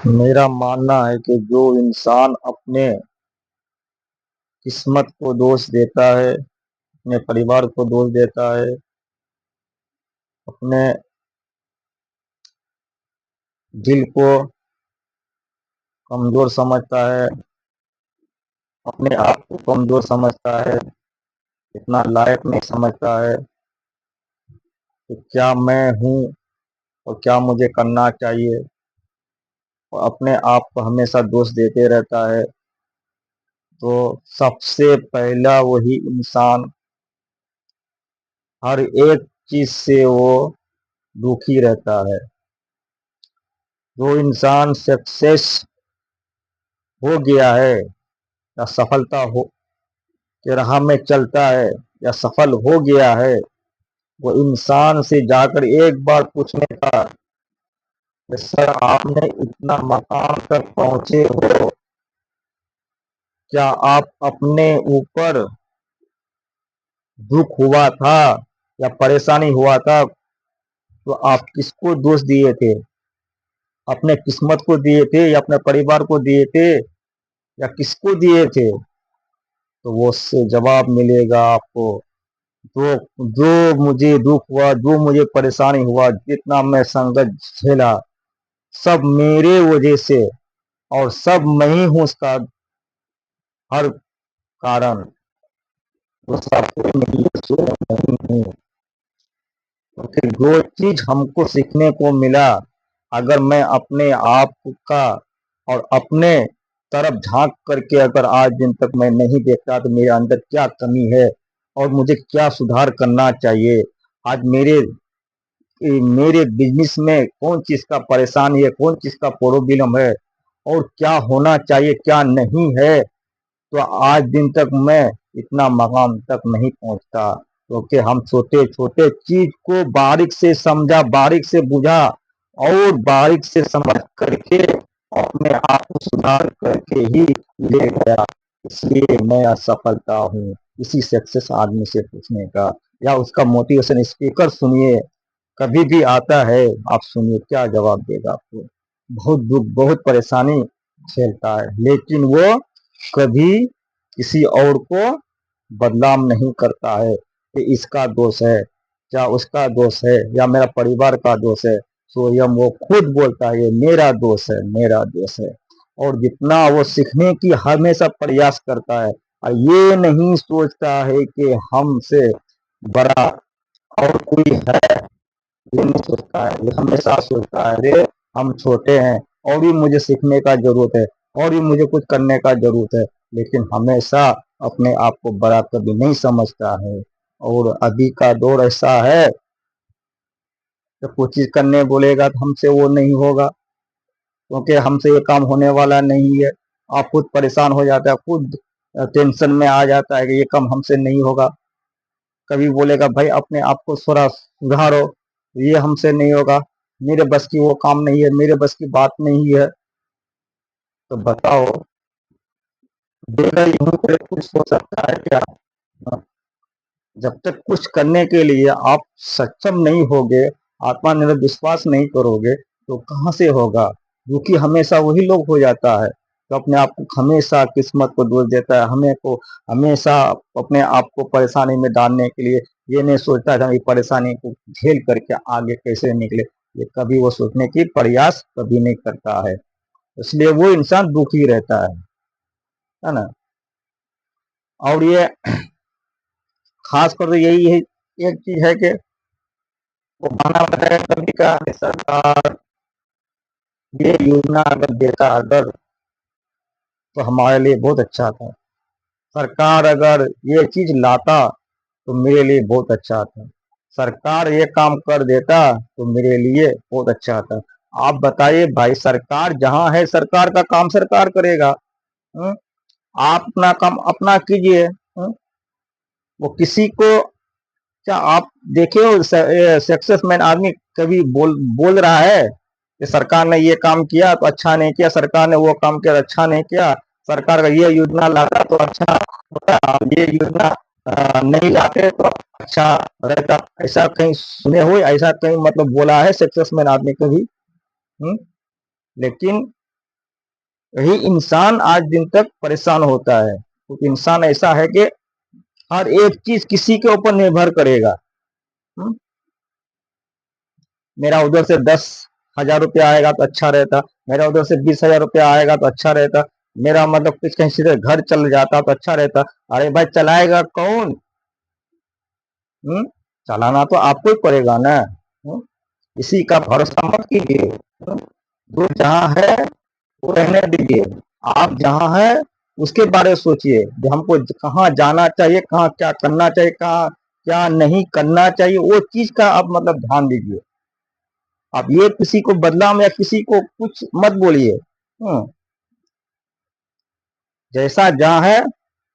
मेरा मानना है कि जो इंसान अपने किस्मत को दोष देता है, अपने परिवार को दोष देता है, अपने दिल को कमजोर समझता है, अपने आप को कमजोर समझता है, इतना लायक नहीं समझता है कि क्या मैं हूँ और क्या मुझे करना चाहिए, और अपने आप को हमेशा दोष देते रहता है, तो सबसे पहला वही इंसान हर एक चीज से वो दुखी रहता है। जो इंसान सक्सेस हो गया है या सफलता हो के राह में चलता है या सफल हो गया है, वो इंसान से जाकर एक बार पूछने का कि सर आपने इतना मकाम तक पहुंचे हो, क्या आप अपने ऊपर दुख हुआ था या परेशानी हुआ था, तो आप किसको दोष दिए थे? अपने किस्मत को दिए थे या अपने परिवार को दिए थे या किसको दिए थे? तो वो उससे जवाब मिलेगा आपको। जो जो मुझे दुख हुआ, जो मुझे परेशानी हुआ, जितना मैं संघर्ष झेला, सब मेरे वजह से, और सब मैं ही हूँ उसका हर कारण। वो सब कोई नहीं है, सो मैं ही हूँ। तो फिर जो चीज हमको सीखने को मिला, अगर मैं अपने आप का और अपने तरफ झांक करके अगर आज दिन तक मैं नहीं देखता तो मेरे अंदर क्या कमी है और मुझे क्या सुधार करना चाहिए, आज मेरे बिजनेस में कौन चीज का परेशानी है, कौन चीज का प्रॉब्लम है, और क्या होना चाहिए क्या नहीं है, तो आज दिन तक मैं इतना मकाम तक नहीं पहुंचता। क्योंकि हम छोटे छोटे चीज को बारीक से समझा, बारीक से बुझा और बारीक से समझ करके अपने आप को सुधार करके ही ले गया। इसलिए मैं असफलता हूँ। इसी सक्सेस आदमी से पूछने का या उसका मोटिवेशन स्पीकर सुनिए, कभी भी आता है, आप सुनिए क्या जवाब देगा आपको। बहुत दुख, बहुत परेशानी झेलता है, लेकिन वो कभी किसी और को बदनाम नहीं करता है कि इसका दोष है, क्या उसका दोष है, या मेरा परिवार का दोष है। स्वयं वो खुद बोलता है ये मेरा दोष है, मेरा दोष है। और जितना वो सीखने की हमेशा प्रयास करता है, और ये नहीं सोचता है कि हमसे बड़ा और कोई है, ये नहीं सोचता है। ये हमेशा सोचता है अरे हम छोटे हैं और भी मुझे सीखने का जरूरत है, और भी मुझे कुछ करने का जरूरत है, लेकिन हमेशा अपने आप को बड़ा कभी नहीं समझता है। और अभी का दौर ऐसा है कि कुछ चीज करने बोलेगा तो हमसे वो नहीं होगा, क्योंकि हमसे ये काम होने वाला नहीं है। आप खुद परेशान हो जाता है, खुद टेंशन में आ जाता है कि ये काम हमसे नहीं होगा। कभी बोलेगा भाई अपने आप को थोड़ा सुधारो, ये हमसे नहीं होगा, मेरे बस की वो काम नहीं है, मेरे बस की बात नहीं है। तो बताओ, बेघर यूं पे कुछ हो सकता है क्या? जब तक कुछ करने के लिए आप सक्षम नहीं होगे, आत्मनिर्भर विश्वास नहीं करोगे, तो कहाँ से होगा? दुखी हमेशा वही लोग हो जाता है तो अपने आप को हमेशा किस्मत को दोष देता है, हमें को हमेशा अपने आप को परेशानी में डालने के लिए ये नहीं सोचता है कि हम इस परेशानी को झेल करके आगे कैसे निकले। ये कभी वो सोचने की प्रयास कभी नहीं करता है, इसलिए वो इंसान दुखी रहता है ना। और ये खास कर तो यही है, एक चीज है कि वो गाना बताया कभी का कि सरकार ये योजना अगर देता अगर, तो हमारे लिए बहुत अच्छा था। सरकार अगर ये चीज लाता तो मेरे लिए बहुत अच्छा था। सरकार ये काम कर देता तो मेरे लिए बहुत अच्छा था। आप बताइए भाई, सरकार जहां है सरकार का काम सरकार करेगा। हम्म? आप अपना काम अपना कीजिए। वो किसी को, क्या आप देखे हो सक्सेसमैन आदमी कभी बोल रहा है कि सरकार ने ये काम किया तो अच्छा नहीं किया, सरकार ने वो काम किया तो अच्छा नहीं किया, सरकार का ये योजना लाता तो अच्छा होता, ये योजना नहीं लाते तो अच्छा रहता? ऐसा कहीं सुने हुए, ऐसा कहीं मतलब बोला है सक्सेसमैन आदमी कभी? लेकिन यही इंसान आज दिन तक परेशान होता है, क्योंकि इंसान ऐसा है कि हर एक चीज किसी के ऊपर निर्भर करेगा। हुँ? मेरा उधर से 10,000 रुपया आएगा तो अच्छा रहता, मेरा उधर से 20,000 रुपया आएगा तो अच्छा रहता, मेरा मतलब कुछ कहीं से घर चल जाता तो अच्छा रहता। अरे भाई चलाएगा कौन? हुँ? चलाना तो आपको ही पड़ेगा ना। हुँ? किसी का भरोसा मत कीजिए। हुँ? जो जहाँ है वो रहने दीजिए। आप जहाँ है उसके बारे में सोचिए कि हमको कहाँ जाना चाहिए, कहाँ क्या करना चाहिए, कहाँ क्या नहीं करना चाहिए, वो चीज का आप मतलब ध्यान दीजिए। आप ये किसी को बदनाम या किसी को कुछ मत बोलिए। जैसा जहाँ है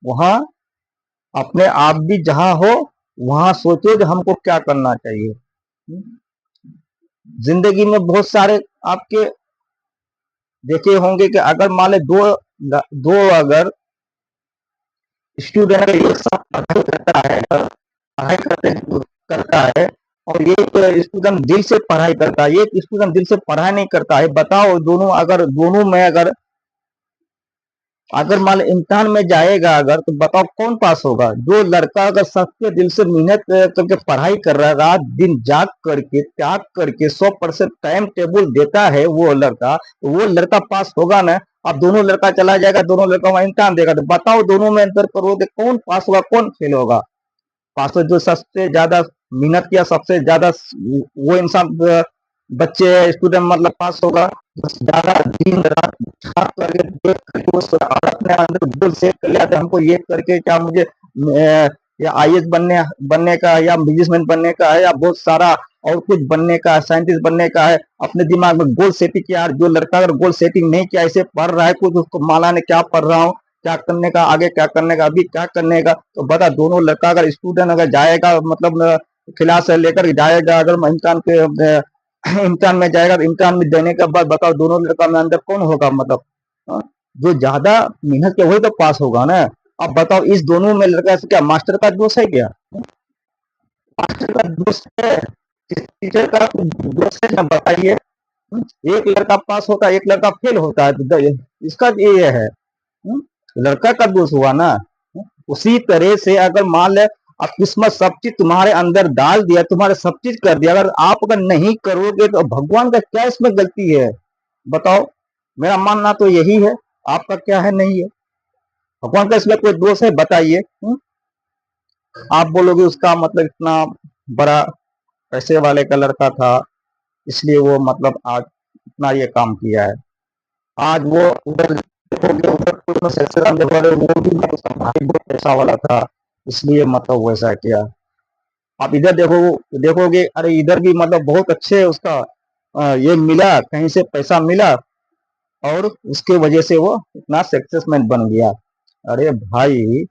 वहाँ अपने आप भी जहाँ हो वहाँ सोचो कि हमको क्या करना चाहिए। जिंदगी में बहुत सारे आपके देखे होंगे कि अगर मान ले दो दो अगर स्टूडेंट एक साथ पढ़ाई करता है, पढ़ाई करता है और ये स्टूडेंट दिल से पढ़ाई करता है, एक स्टूडेंट दिल से पढ़ाई नहीं करता है, बताओ दोनों अगर दोनों में अगर अगर मान लो इम्तिहान में जाएगा अगर तो बताओ कौन पास होगा? जो लड़का अगर सबके दिल से मेहनत करके पढ़ाई कर रहा है, रात दिन जाग करके त्याग करके 100% टाइम टेबल देता है वो लड़का, तो वो लड़का पास होगा ना। अब दोनों लड़का चला जाएगा, दोनों लड़का वहां इम्तिहान देगा, तो बताओ दोनों में अंतर करो तो कौन पास होगा कौन फेल होगा? पास तो जो सबसे ज्यादा मेहनत किया, सबसे ज्यादा वो इंसान बच्चे स्टूडेंट मतलब पास होगा। बस ज्यादा दिन रात छाप करके देख करके वो अपने अंदर गोल सेट कर लिया था, हमको ये करके क्या मुझे या आईएएस बनने का या बिजनेसमैन बनने का है या बहुत सारा और कुछ बनने का, साइंटिस्ट बनने का है। अपने दिमाग में गोल सेटिंग किया। जो लड़का अगर गोल सेटिंग नहीं किया, ऐसे पढ़ रहा है कुछ, उसको माला ने क्या पढ़ रहा हूँ, क्या करने का, आगे क्या करने का, अभी क्या करने का, तो बता दोनों लड़का अगर स्टूडेंट अगर जाएगा मतलब क्लास से लेकर जाएगा, अगर इम्तिहान के इम्तिहान में जाएगा तो इम्तिहान में देने के बाद बताओ दोनों लड़का में अंदर कौन होगा? मतलब जो ज्यादा मेहनत किया वही तो पास होगा ना। अब बताओ इस दोनों में लड़का से क्या मास्टर का दोष है क्या? मास्टर का दोष है? टीचर का दोष है क्या बताइए? एक लड़का पास होता है, एक लड़का फेल होता है, तो इसका ये है। लड़का का दोष हुआ ना। उसी तरह से अगर मान ले अब किस्मत सब चीज तुम्हारे अंदर डाल दिया, तुम्हारे सब चीज कर दिया, अगर आप अगर नहीं करोगे तो भगवान का क्या इसमें गलती है? बताओ। मेरा मानना तो यही है। आपका क्या है? नहीं है। भगवान का इसमें कोई दोष है? बताइए। आप बोलोगे उसका मतलब इतना बड़ा पैसे वाले का लड़का था इसलिए वो मतलब आज इतना ये काम किया है। आज वो उधर देखोगे, उधर वो भी उसका भाई बहुत पैसा वाला था इसलिए मतलब वैसा किया। आप इधर देखोगे, अरे इधर भी मतलब बहुत अच्छे उसका ये मिला, कहीं से पैसा मिला और उसके वजह से वो इतना सक्सेसमैन बन गया। अरे भाई,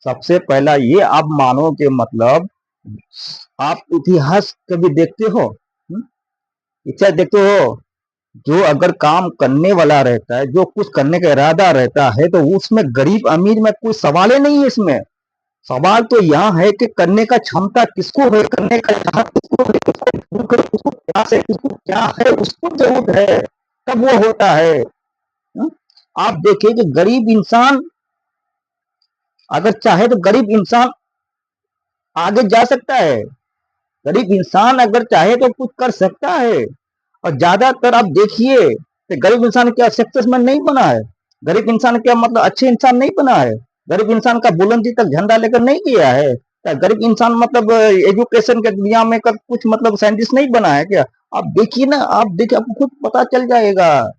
सबसे पहला ये आप मानो कि मतलब आप इतिहास कभी देखते हो? इतिहास देखते हो? जो अगर काम करने वाला रहता है, जो कुछ करने का इरादा रहता है, तो उसमें गरीब अमीर में कोई सवाल ही नहीं है। इसमें सवाल तो यहाँ है कि करने का क्षमता किसको है, करने का चाहत किसको है, उसको क्या है, किसको क्या है, उसको जरूरत है, तब वो होता है। आप देखिए कि गरीब इंसान अगर चाहे तो गरीब इंसान आगे जा सकता है। गरीब इंसान अगर चाहे तो कुछ कर सकता है। और ज्यादातर आप देखिए कि गरीब इंसान क्या सक्सेसमैन नहीं बना है? गरीब इंसान क्या मतलब अच्छे इंसान नहीं बना है? गरीब इंसान का बुलंदी तक झंडा लेकर नहीं गया है क्या? गरीब इंसान मतलब एजुकेशन के दुनिया में कर कुछ मतलब साइंटिस्ट नहीं बना है क्या? आप देखिए ना, आप देखिए आपको खुद पता चल जाएगा।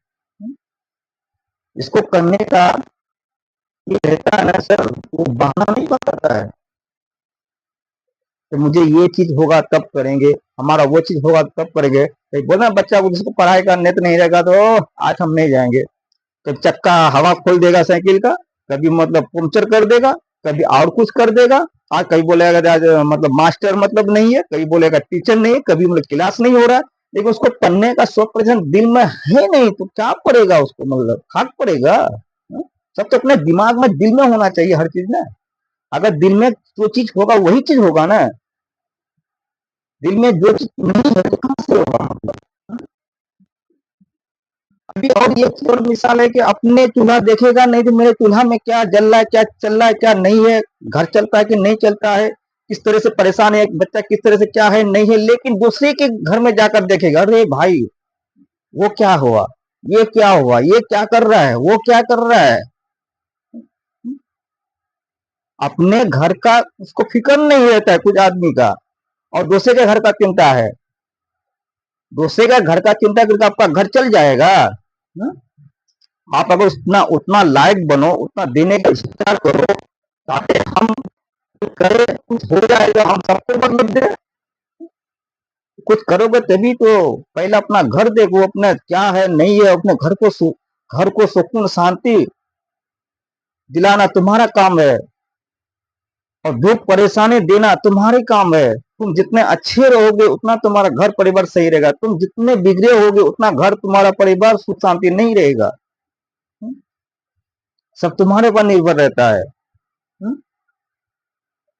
इसको करने का ये रहता है ना सर, वो बहाना नहीं बताता है कि मुझे ये चीज होगा तब करेंगे, हमारा वो चीज होगा तब करेंगे। बोला बच्चा को जिसको पढ़ाई का नेत नहीं रहेगा तो आज हम नहीं जाएंगे। कभी चक्का हवा खोल देगा साइकिल का, कभी मतलब पंक्चर कर देगा, कभी और कुछ कर देगा। आज कभी बोलेगा आज मतलब मास्टर मतलब नहीं है, कभी बोलेगा टीचर नहीं है, कभी मतलब क्लास नहीं हो रहा है। लेकिन उसको पढ़ने का 100% दिल में है नहीं तो क्या पड़ेगा उसको? मतलब खाक पड़ेगा। सब तो अपने दिमाग में दिल में होना चाहिए हर चीज ना। अगर दिल में जो चीज होगा वही चीज होगा ना। दिल में जो चीज नहीं है तो कहां से होगा मतलब? अभी और ये और मिसाल है कि अपने चूल्हा देखेगा नहीं तो मेरे चूल्हा में क्या जल रहा है, क्या चल रहा है, क्या नहीं है, घर चलता है कि नहीं चलता है, किस तरह से परेशान है एक बच्चा, किस तरह से क्या है नहीं है। लेकिन दूसरे के घर में जाकर देखेगा, अरे भाई वो क्या हुआ, ये क्या हुआ, ये क्या कर रहा है, वो क्या कर रहा है। अपने घर का उसको फिक्र नहीं रहता है कुछ आदमी का, और दूसरे के घर का चिंता है। दूसरे का घर का चिंता करके आपका घर चल जाएगा। न? आप अगर उतना उतना लायक बनो, उतना देने का विचार करो ताकि हम करें, कुछ हो जाएगा, हम सबको मतलब दे। कुछ करोगे तभी तो। पहले अपना घर देखो, अपना क्या है नहीं है, अपने घर को सुकून शांति दिलाना तुम्हारा काम है, और दुख परेशानी देना तुम्हारे काम है। तुम जितने अच्छे रहोगे उतना तुम्हारा घर परिवार सही रहेगा, तुम जितने बिगड़े होगे उतना घर तुम्हारा परिवार सुख शांति नहीं रहेगा। सब तुम्हारे पर निर्भर रहता है।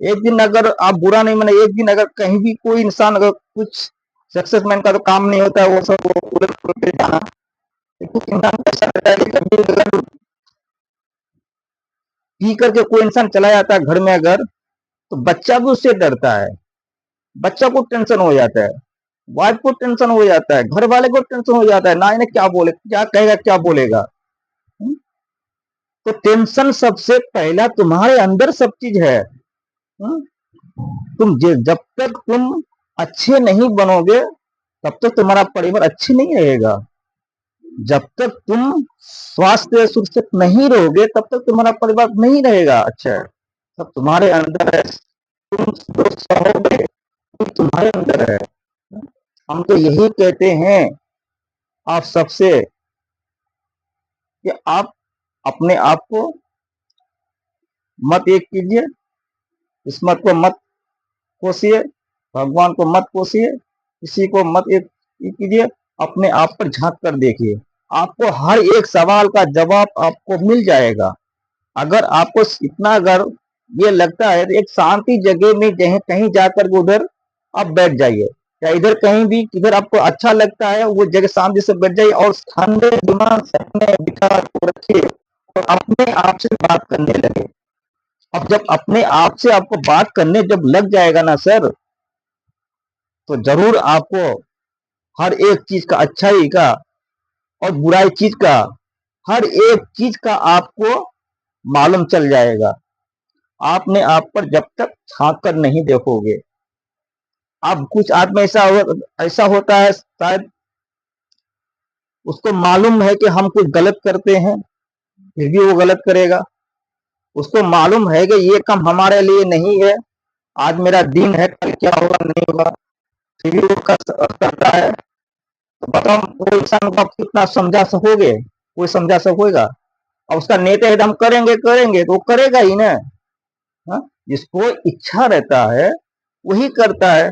एक दिन अगर आप बुरा नहीं माने, एक दिन अगर कहीं भी कोई इंसान अगर कुछ सक्सेसमैन का तो काम नहीं होता है वो सब वो उलट पुलट जाना। कुछ इंसान ऐसा रहता है कि कभी अगर पी करके कोई इंसान चला जाता है घर में अगर, तो बच्चा भी उससे डरता है, बच्चा को टेंशन हो जाता है, वाइफ को टेंशन हो जाता है, घर वाले को टेंशन हो जाता है, ना इन्हें क्या बोले, क्या कहेगा, क्या बोलेगा। हम्म? तो टेंशन सबसे पहला तुम्हारे अंदर सब चीज है। हम्म? जब तक तुम अच्छे नहीं बनोगे तब तक तुम्हारा परिवार अच्छे नहीं रहेगा। जब तक तुम स्वास्थ्य सुरक्षित नहीं रहोगे तब तक तुम्हारा परिवार नहीं रहेगा अच्छा है। सब तुम्हारे अंदर है, तुम जो सहोगे वो तुम्हारे अंदर है। हम तो यही कहते हैं आप सबसे कि आप अपने आप को मत एक कीजिए, किस्मत को मत कोसिए, भगवान को मत कोसिए, किसी को मत एक कीजिए। अपने आप पर झांक कर देखिए, आपको हर एक सवाल का जवाब आपको मिल जाएगा। अगर आपको इतना अगर ये लगता है तो एक शांति जगह में कहीं जाकर उधर आप बैठ जाइए, या इधर कहीं भी किधर आपको अच्छा लगता है वो जगह शांति से बैठ जाइए, और ठंडे दिमाग से अपने विचार को रखिए और अपने आप से बात करने लगे। अब जब अपने आप से आपको बात करने जब लग जाएगा ना सर, तो जरूर आपको हर एक चीज का, अच्छाई का और बुराई चीज का, हर एक चीज का आपको मालूम चल जाएगा। आपने आप पर जब तक झांक कर नहीं देखोगे, आप कुछ आदमी ऐसा होता है शायद उसको मालूम है कि हम कुछ गलत करते हैं फिर भी वो गलत करेगा। उसको मालूम है कि ये काम हमारे लिए नहीं है, आज मेरा दिन है, कल क्या होगा नहीं होगा, फिर भी वो करता है। तो बताओ वो इंसान को आप कितना समझा सकोगे, कोई समझा सकोगा। और उसका नेता है हम करेंगे करेंगे तो वो करेगा ही ना। हाँ? जिसको इच्छा रहता है वही करता है।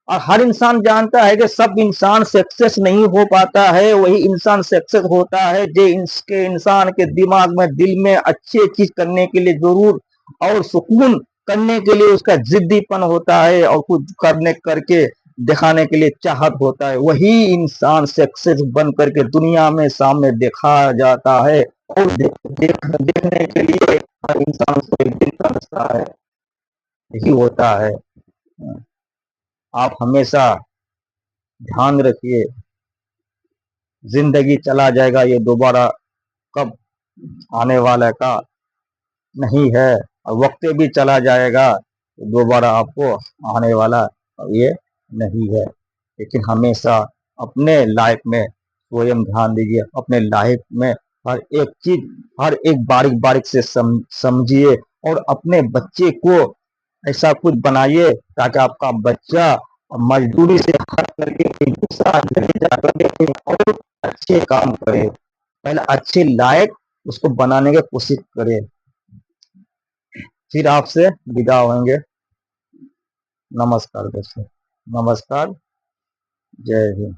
और हर इंसान जानता है कि सब इंसान सक्सेस नहीं हो पाता है, वही इंसान सक्सेस होता है जो इसके इंसान के दिमाग में दिल में अच्छी चीज करने के लिए जरूर और सुकून करने के लिए उसका जिद्दीपन होता है, और कुछ करने करके दिखाने के लिए चाहत होता है, वही इंसान सक्सेस बन करके दुनिया में सामने देखा जाता है। और देखने के लिए हर इंसान को एक दिन तरसता है, यही होता है। आप हमेशा ध्यान रखिए, जिंदगी चला जाएगा, ये दोबारा कब आने वाला का नहीं है, और वक्त भी चला जाएगा दोबारा आपको आने वाला ये नहीं है। लेकिन हमेशा अपने लाइफ में स्वयं ध्यान दीजिए, अपने लाइफ में हर एक चीज, हर एक बारीक बारीक से समझिए, और अपने बच्चे को ऐसा कुछ बनाइए ताकि आपका बच्चा मजदूरी से हाथ करके एक दूसरा जगह जा करके और अच्छे काम करे, पहले अच्छे लायक उसको बनाने की कोशिश करे। फिर आपसे विदा होंगे। नमस्कार दोस्तों, नमस्कार, जय हिंद।